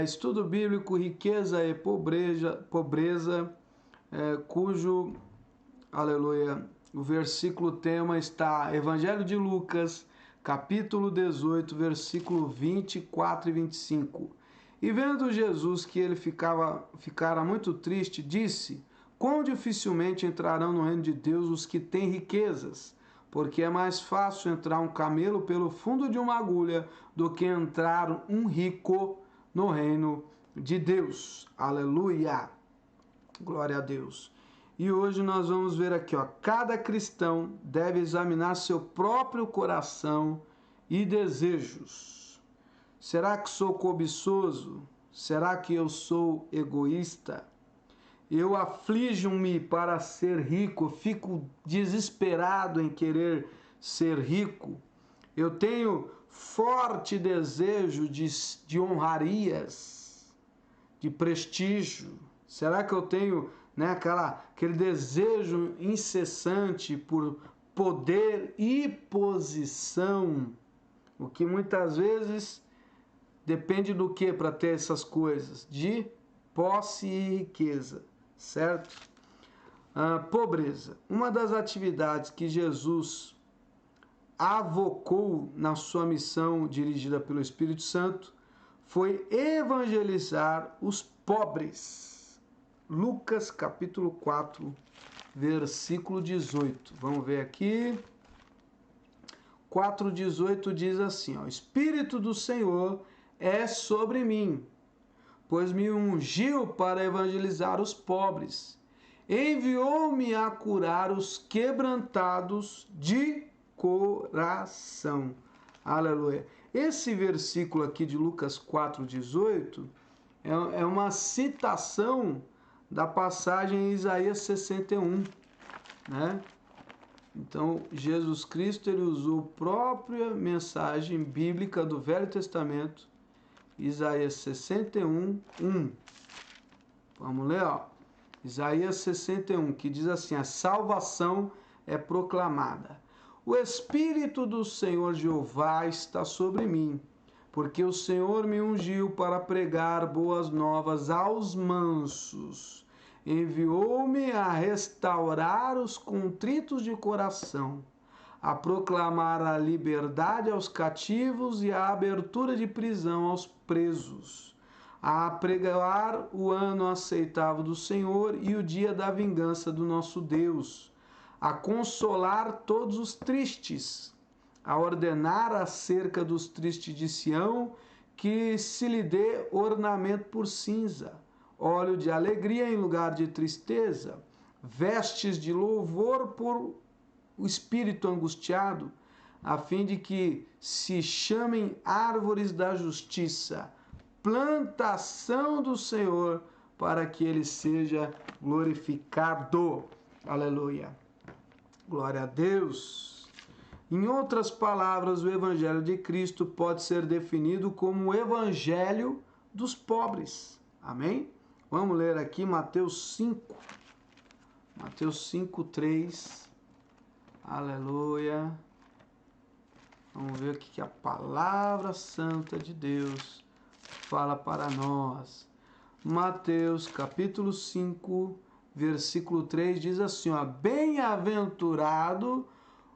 Estudo bíblico, riqueza e pobreza, cujo, aleluia, o versículo tema está Evangelho de Lucas, capítulo 18, versículo 24 e 25. E vendo Jesus que ele ficara muito triste, disse: quão dificilmente entrarão no reino de Deus os que têm riquezas, porque é mais fácil entrar um camelo pelo fundo de uma agulha do que entrar um rico no reino de Deus. Aleluia! Glória a Deus. E hoje nós vamos ver aqui, cada cristão deve examinar seu próprio coração e desejos. Será que sou cobiçoso? Será que eu sou egoísta? Eu aflijo-me para ser rico, fico desesperado em querer ser rico. Eu tenho forte desejo de honrarias, de prestígio. Será que eu tenho aquele desejo incessante por poder e posição? O que muitas vezes depende do que para ter essas coisas? De posse e riqueza, certo? Pobreza. Uma das atividades que Jesus avocou na sua missão dirigida pelo Espírito Santo foi evangelizar os pobres. Lucas capítulo 4, versículo 18. Vamos ver aqui. 4,18 diz assim: o Espírito do Senhor é sobre mim, pois me ungiu para evangelizar os pobres, enviou-me a curar os quebrantados de coração. Aleluia. Esse versículo aqui de Lucas 4,18 é uma citação da passagem em Isaías 61, né? Então, Jesus Cristo ele usou a própria mensagem bíblica do Velho Testamento, Isaías 61, 1. Vamos ler, Isaías 61, que diz assim: a salvação é proclamada. O Espírito do Senhor Jeová está sobre mim, porque o Senhor me ungiu para pregar boas novas aos mansos. Enviou-me a restaurar os contritos de coração, a proclamar a liberdade aos cativos e a abertura de prisão aos presos, a pregar o ano aceitável do Senhor e o dia da vingança do nosso Deus, a consolar todos os tristes, a ordenar acerca dos tristes de Sião que se lhe dê ornamento por cinza, óleo de alegria em lugar de tristeza, vestes de louvor por o espírito angustiado, a fim de que se chamem árvores da justiça, plantação do Senhor, para que ele seja glorificado. Aleluia. Glória a Deus. Em outras palavras, o Evangelho de Cristo pode ser definido como o Evangelho dos pobres. Amém? Vamos ler aqui Mateus 5. Mateus 5, 3. Aleluia. Vamos ver o que a palavra santa de Deus fala para nós. Mateus capítulo 5, versículo 3 diz assim: bem-aventurado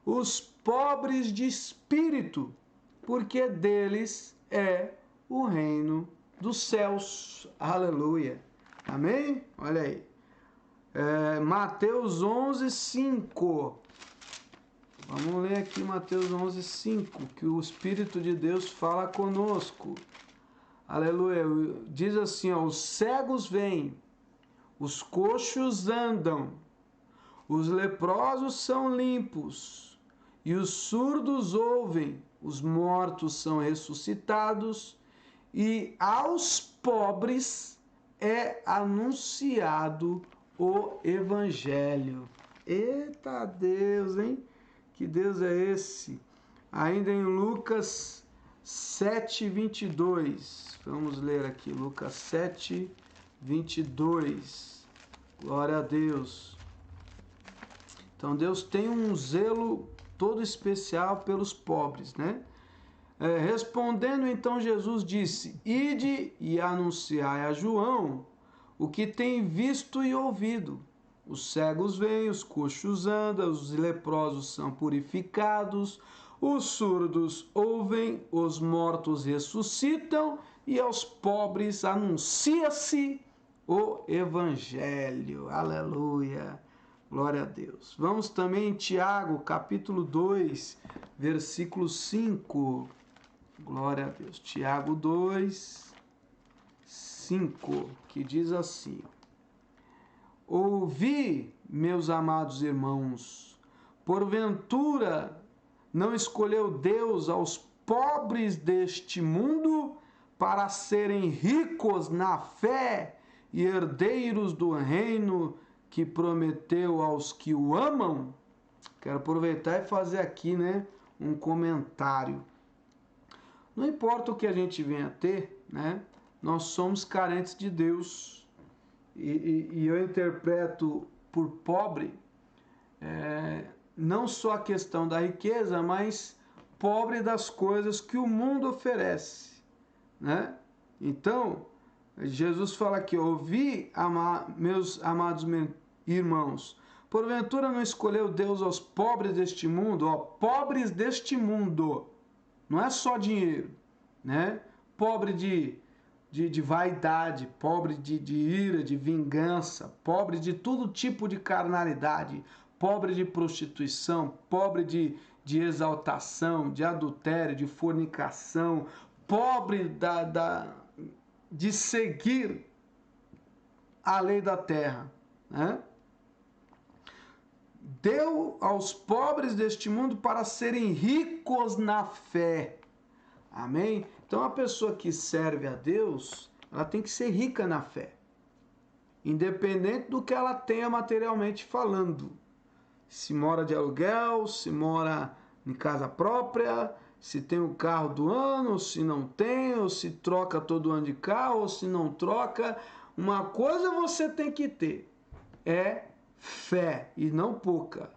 os pobres de espírito, porque deles é o reino dos céus. Aleluia. Amém? Olha aí. Mateus 11, 5. Vamos ler aqui Mateus 11, 5, que o Espírito de Deus fala conosco. Aleluia. Diz assim: os cegos vêm, os coxos andam, os leprosos são limpos, e os surdos ouvem, os mortos são ressuscitados, e aos pobres é anunciado o Evangelho. Eita Deus, hein? Que Deus é esse? Ainda em Lucas 7, 22. Vamos ler aqui, Lucas 7, 22. Glória a Deus. Então Deus tem um zelo todo especial pelos pobres, né? Respondendo então Jesus disse: Ide e anunciai a João o que tem visto e ouvido. Os cegos vêm, os coxos andam, os leprosos são purificados, os surdos ouvem, os mortos ressuscitam e aos pobres anuncia-se o Evangelho. Aleluia! Glória a Deus. Vamos também em Tiago, capítulo 2, versículo 5. Glória a Deus. Tiago 2, 5, que diz assim: Ouvi, meus amados irmãos, porventura não escolheu Deus aos pobres deste mundo para serem ricos na fé e herdeiros do reino que prometeu aos que o amam? Quero aproveitar e fazer aqui, um comentário. Não importa o que a gente venha a ter, nós somos carentes de Deus. E eu interpreto por pobre não só a questão da riqueza, mas pobre das coisas que o mundo oferece, Então, Jesus fala aqui: ouvi, meus amados irmãos, porventura não escolheu Deus aos pobres deste mundo, pobres deste mundo, não é só dinheiro, pobre de vaidade, pobre de ira, de vingança, pobre de todo tipo de carnalidade, pobre de prostituição, pobre de exaltação, de adultério, de fornicação, pobre de seguir a lei da terra. Deu aos pobres deste mundo para serem ricos na fé. Amém? Então, a pessoa que serve a Deus, ela tem que ser rica na fé. Independente do que ela tenha materialmente falando. Se mora de aluguel, se mora em casa própria, se tem o carro do ano, ou se não tem, ou se troca todo ano de carro, ou se não troca. Uma coisa você tem que ter, é fé, e não pouca.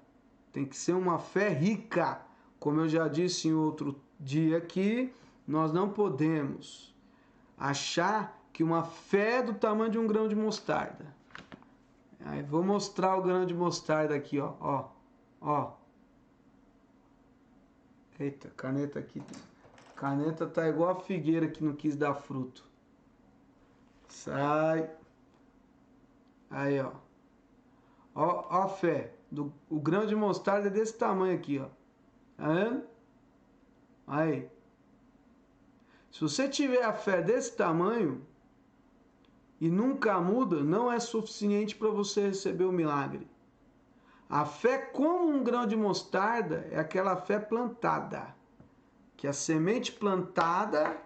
Tem que ser uma fé rica. Como eu já disse em outro dia aqui, nós não podemos achar que uma fé é do tamanho de um grão de mostarda. Aí vou mostrar o grão de mostarda aqui, ó. Eita, caneta aqui. Caneta tá igual a figueira que não quis dar fruto. Sai. Aí, ó. Ó a fé. O grão de mostarda é desse tamanho aqui, ó. Tá vendo? Aí. Se você tiver a fé desse tamanho e nunca muda, não é suficiente para você receber o milagre. A fé como um grão de mostarda é aquela fé plantada. Que a semente plantada,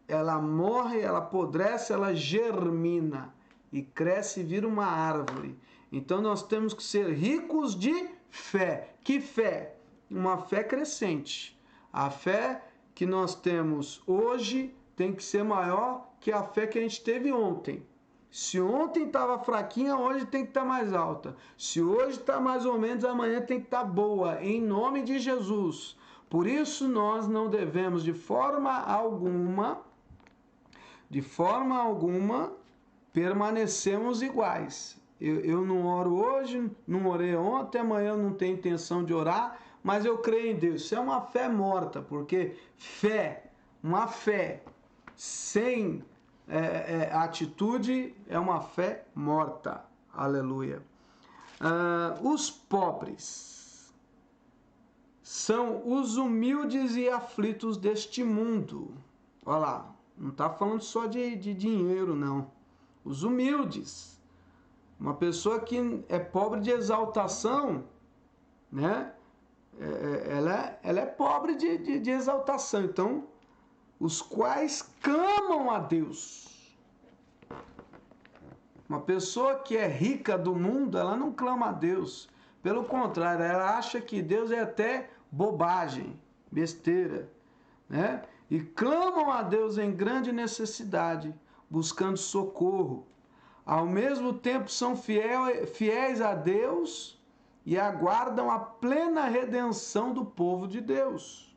ela morre, ela apodrece, ela germina e cresce e vira uma árvore. Então nós temos que ser ricos de fé. Que fé? Uma fé crescente. A fé que nós temos hoje tem que ser maior que a fé que a gente teve ontem. Se ontem estava fraquinha, hoje tem que estar mais alta. Se hoje está mais ou menos, amanhã tem que estar boa, em nome de Jesus. Por isso nós não devemos de forma alguma, permanecermos iguais. Eu não oro hoje, não orei ontem, amanhã eu não tenho intenção de orar, mas eu creio em Deus. Isso é uma fé morta, porque uma fé sem atitude é uma fé morta. Aleluia. Os pobres são os humildes e aflitos deste mundo. Olha lá, não está falando só de dinheiro, não. Os humildes. Uma pessoa que é pobre de exaltação, ela é pobre de exaltação. Então, os quais clamam a Deus. Uma pessoa que é rica do mundo, ela não clama a Deus. Pelo contrário, ela acha que Deus é até bobagem, besteira, E clamam a Deus em grande necessidade, buscando socorro. Ao mesmo tempo são fiéis a Deus e aguardam a plena redenção do povo de Deus.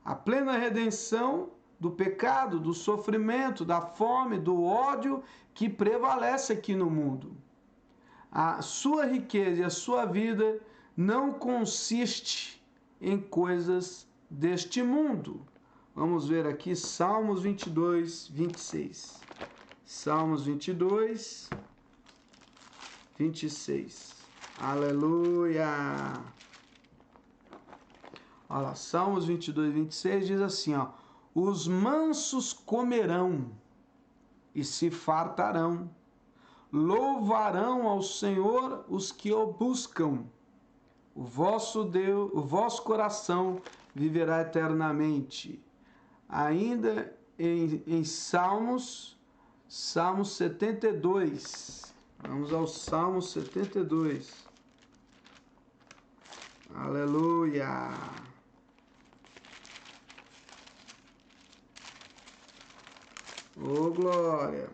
a plena redenção do pecado, do sofrimento, da fome, do ódio que prevalece aqui no mundo. A sua riqueza e a sua vida não consiste em coisas deste mundo. Vamos ver aqui Salmos 22, 26. Salmos 22, 26. Aleluia! Olha lá, Salmos 22, 26 diz assim, ó: os mansos comerão e se fartarão, louvarão ao Senhor os que o buscam. O vosso Deus, o vosso coração viverá eternamente. Ainda em Salmos 72. Vamos ao Salmo 72. Aleluia! Oh, glória!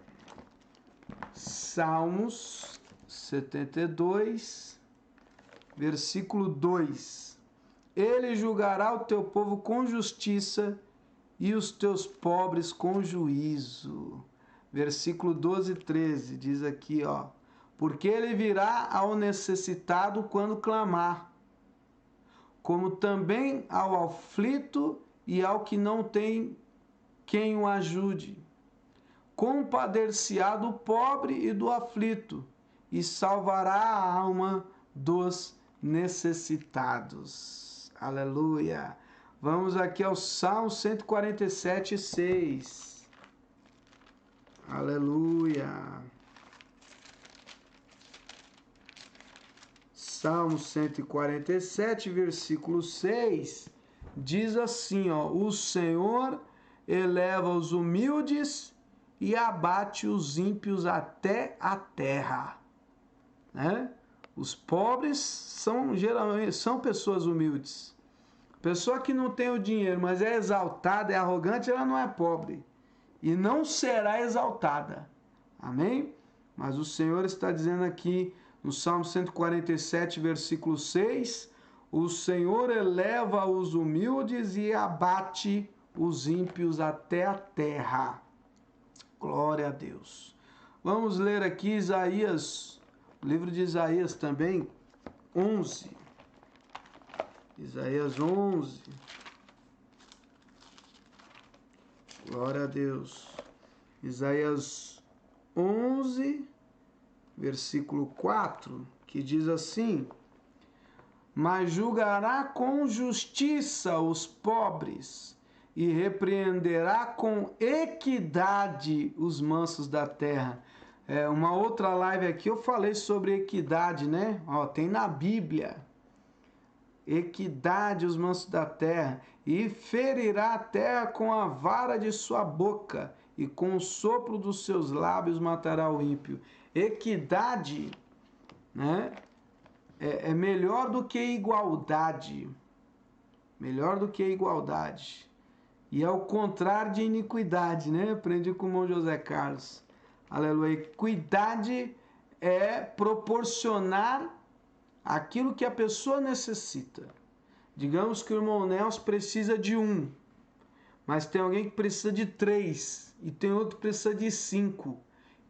Salmos 72, versículo 2. Ele julgará o teu povo com justiça e os teus pobres com juízo. Versículo 12 e 13 diz aqui, ó: porque ele virá ao necessitado quando clamar, como também ao aflito e ao que não tem quem o ajude. Compadecer-se-á do pobre e do aflito, e salvará a alma dos necessitados. Aleluia! Vamos aqui ao Salmo 147, 6. Aleluia! Salmo 147, versículo 6, diz assim, ó: o Senhor eleva os humildes e abate os ímpios até a terra. Né? Os pobres geralmente são pessoas humildes. Pessoa que não tem o dinheiro, mas é exaltada, é arrogante, ela não é pobre. E não será exaltada. Amém? Mas o Senhor está dizendo aqui no Salmo 147, versículo 6, o Senhor eleva os humildes e abate os ímpios até a terra. Glória a Deus. Vamos ler aqui Isaías, o livro de Isaías também, 11. Isaías 11. Glória a Deus. Isaías 11, versículo 4, que diz assim: mas julgará com justiça os pobres e repreenderá com equidade os mansos da terra. Uma outra live aqui eu falei sobre equidade, né? Ó, tem na Bíblia. Equidade os mansos da terra, e ferirá a terra com a vara de sua boca, e com o sopro dos seus lábios matará o ímpio. Equidade, né? É melhor do que igualdade. Melhor do que igualdade. E é o contrário de iniquidade, né? Aprendi com o irmão José Carlos. Aleluia. Equidade é proporcionar aquilo que a pessoa necessita. Digamos que o irmão Nelson precisa de 1, mas tem alguém que precisa de 3 e tem outro que precisa de 5.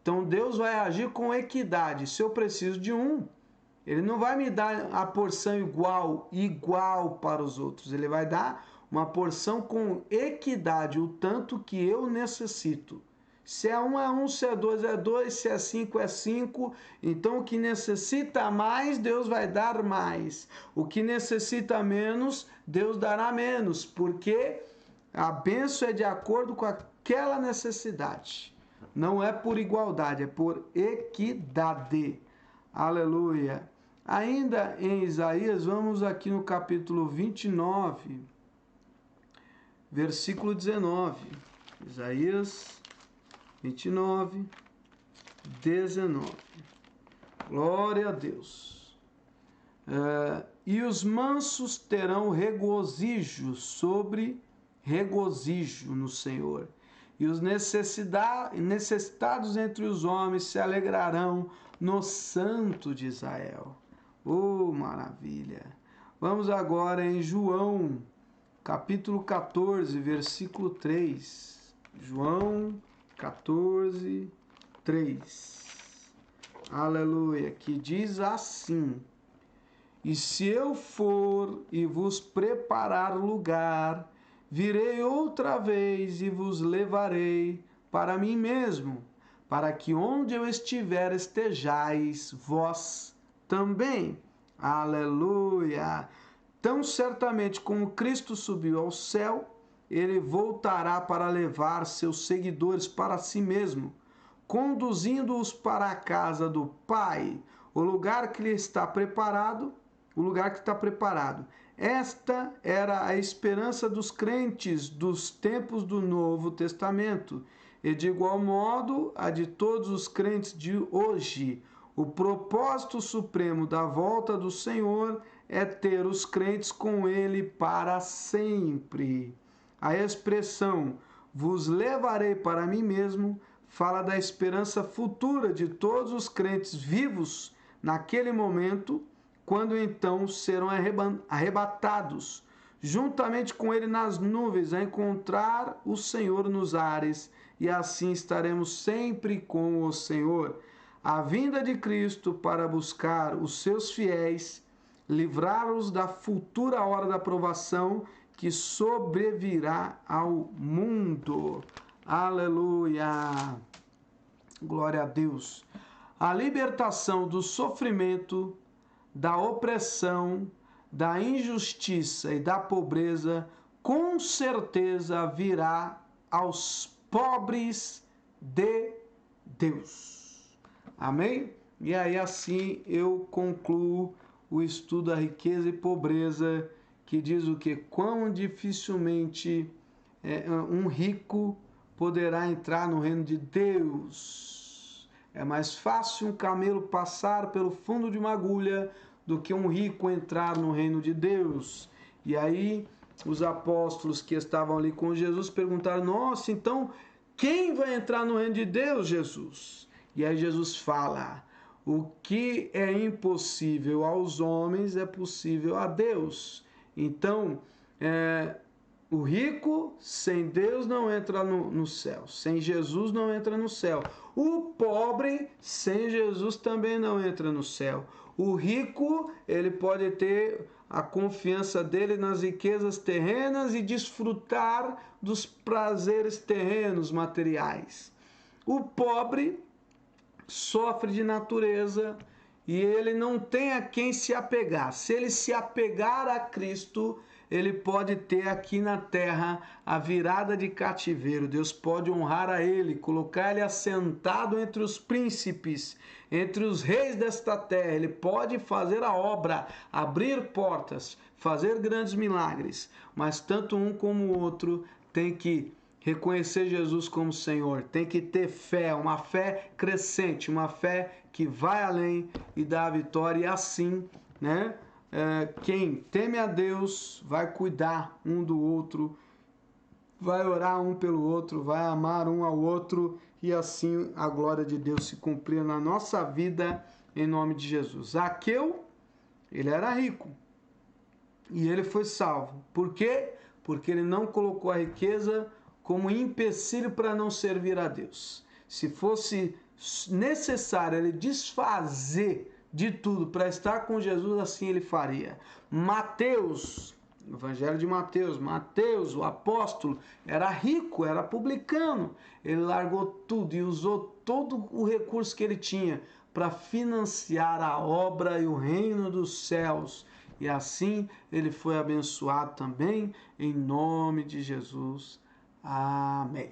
Então Deus vai agir com equidade. Se eu preciso de 1, Ele não vai me dar a porção igual para os outros. Ele vai dar uma porção com equidade, o tanto que eu necessito. Se é 1 é 1, se é 2 é 2, se é 5 é 5. Então o que necessita mais, Deus vai dar mais. O que necessita menos, Deus dará menos, porque a bênção é de acordo com aquela necessidade. Não é por igualdade, é por equidade. Aleluia. Ainda em Isaías, vamos aqui no capítulo 29, versículo 19. Isaías 29, 19. Glória a Deus. E os mansos terão regozijo sobre regozijo no Senhor. E os necessitados entre os homens se alegrarão no Santo de Israel. Oh, maravilha! Vamos agora em João, capítulo 14, versículo 3. João 14, 3. Aleluia, que diz assim: E se eu for e vos preparar lugar, virei outra vez e vos levarei para mim mesmo, para que onde eu estiver estejais vós também. Aleluia! Tão certamente como Cristo subiu ao céu, ele voltará para levar seus seguidores para si mesmo, conduzindo-os para a casa do Pai, o lugar que lhe está preparado, o lugar que está preparado. Esta era a esperança dos crentes dos tempos do Novo Testamento, e de igual modo a de todos os crentes de hoje. O propósito supremo da volta do Senhor é ter os crentes com ele para sempre. A expressão "vos levarei para mim mesmo" fala da esperança futura de todos os crentes vivos naquele momento, quando então serão arrebatados, juntamente com ele nas nuvens, a encontrar o Senhor nos ares, e assim estaremos sempre com o Senhor. A vinda de Cristo para buscar os seus fiéis, livrá-los da futura hora da provação que sobrevirá ao mundo. Aleluia! Glória a Deus! A libertação do sofrimento, da opressão, da injustiça e da pobreza, com certeza virá aos pobres de Deus. Amém? E aí assim eu concluo o estudo da riqueza e pobreza, que diz o que? Quão dificilmente um rico poderá entrar no reino de Deus. É mais fácil um camelo passar pelo fundo de uma agulha do que um rico entrar no reino de Deus. E aí os apóstolos que estavam ali com Jesus perguntaram: nossa, então quem vai entrar no reino de Deus, Jesus? E aí Jesus fala: o que é impossível aos homens é possível a Deus. Então, o rico sem Deus não entra no céu, sem Jesus não entra no céu. O pobre sem Jesus também não entra no céu. O rico, ele pode ter a confiança dele nas riquezas terrenas e desfrutar dos prazeres terrenos, materiais. O pobre sofre de natureza e ele não tem a quem se apegar. Se ele se apegar a Cristo, ele pode ter aqui na terra a virada de cativeiro. Deus pode honrar a ele, colocar ele assentado entre os príncipes, entre os reis desta terra. Ele pode fazer a obra, abrir portas, fazer grandes milagres. Mas tanto um como o outro tem que reconhecer Jesus como Senhor, tem que ter fé, uma fé crescente, uma fé que vai além e dá a vitória. E assim, né? Quem teme a Deus vai cuidar um do outro, vai orar um pelo outro, vai amar um ao outro, e assim a glória de Deus se cumprir na nossa vida, em nome de Jesus. Zaqueu, ele era rico e ele foi salvo. Por quê? Porque ele não colocou a riqueza como empecilho para não servir a Deus. Se fosse necessário ele desfazer de tudo para estar com Jesus, assim ele faria. Mateus, Evangelho de Mateus, Mateus, o apóstolo, era rico, era publicano. Ele largou tudo e usou todo o recurso que ele tinha para financiar a obra e o reino dos céus. E assim ele foi abençoado também, em nome de Jesus. Amém.